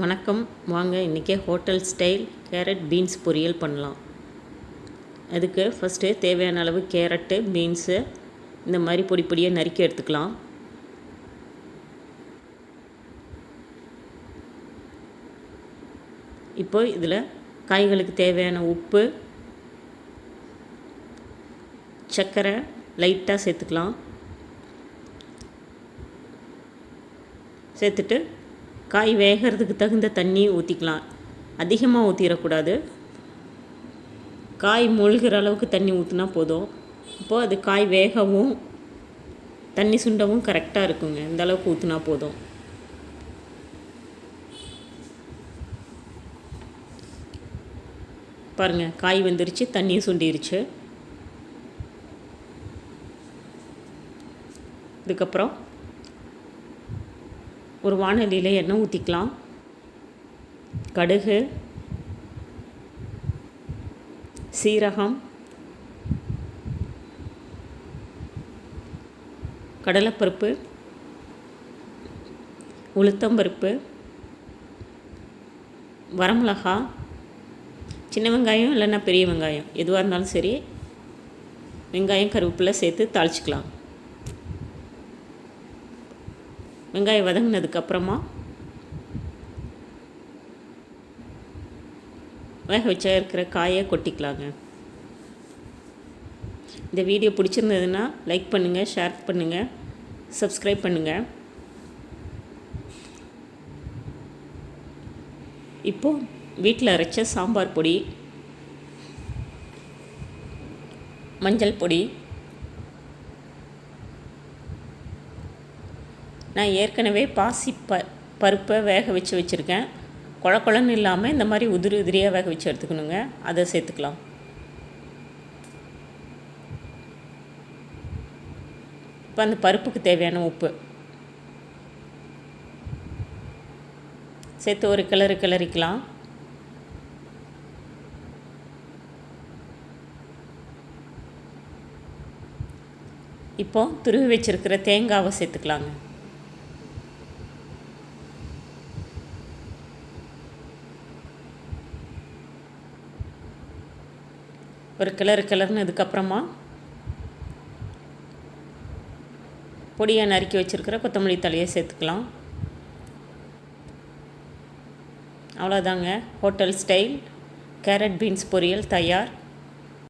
வணக்கம். வாங்க இன்றைக்கி ஹோட்டல் ஸ்டைல் கேரட் பீன்ஸ் பொரியல் பண்ணலாம். அதுக்கு ஃபஸ்ட்டு தேவையான அளவு கேரட்டு பீன்ஸு இந்த மாதிரி பொடி பொடியாக நறுக்கி எடுத்துக்கலாம். இப்போ இதில் காய்களுக்கு தேவையான உப்பு, சர்க்கரை லைட்டாக சேர்த்துக்கலாம். சேர்த்துட்டு காய் வேகிறதுக்கு தகுந்த தண்ணி ஊற்றிக்கலாம். அதிகமாக ஊற்றிடக்கூடாது. காய் மூழ்கிற அளவுக்கு தண்ணி ஊற்றினா போதும். இப்போது அது காய் வேகவும் தண்ணி சுண்டவும் கரெக்டாக இருக்குங்க. இந்த அளவுக்கு ஊற்றினா போதும். பாருங்கள், காய் வெந்துருச்சு, தண்ணியும் சுண்டிருச்சு. இதுக்கப்புறம் ஒரு வாணலியில் எண்ணெய் ஊற்றிக்கலாம். கடுகு, சீரகம், கடலைப்பருப்பு, உளுத்தம்பருப்பு, வரமிளகா, சின்ன வெங்காயம் இல்லைன்னா பெரிய வெங்காயம் எதுவாக இருந்தாலும் சரி, வெங்காயம் கருவேப்பிலை சேர்த்து தாளிச்சிக்கலாம். வெங்காயம் வதங்கினதுக்கப்புறமா வேக வச்சா இருக்கிற காயை கொட்டிக்கலாங்க. இந்த வீடியோ பிடிச்சிருந்ததுன்னா லைக் பண்ணுங்கள், ஷேர் பண்ணுங்கள், சப்ஸ்கிரைப் பண்ணுங்கள். இப்போது வீட்டில் அரைச்ச சாம்பார் பொடி, மஞ்சள் பொடி, நான் ஏற்கனவே பருப்பை வேக வச்சு வச்சுருக்கேன். குழன்னு இல்லாமல் இந்த மாதிரி உதிரியாக வேக வச்சு எடுத்துக்கணுங்க. அதை சேர்த்துக்கலாம். இப்போ அந்த பருப்புக்கு தேவையான உப்பு சேர்த்து ஒரு கிளறிக்கலாம். இப்போ துருவி வச்சுருக்கிற தேங்காவை சேர்த்துக்கலாங்க. ஒரு கிளறுனதுக்கப்புறமா பொடியாக நறுக்கி வச்சுருக்கிற கொத்தமல்லி தழையை சேர்த்துக்கலாம். அவ்வளோதாங்க, ஹோட்டல் ஸ்டைல் கேரட் பீன்ஸ் பொரியல் தயார்.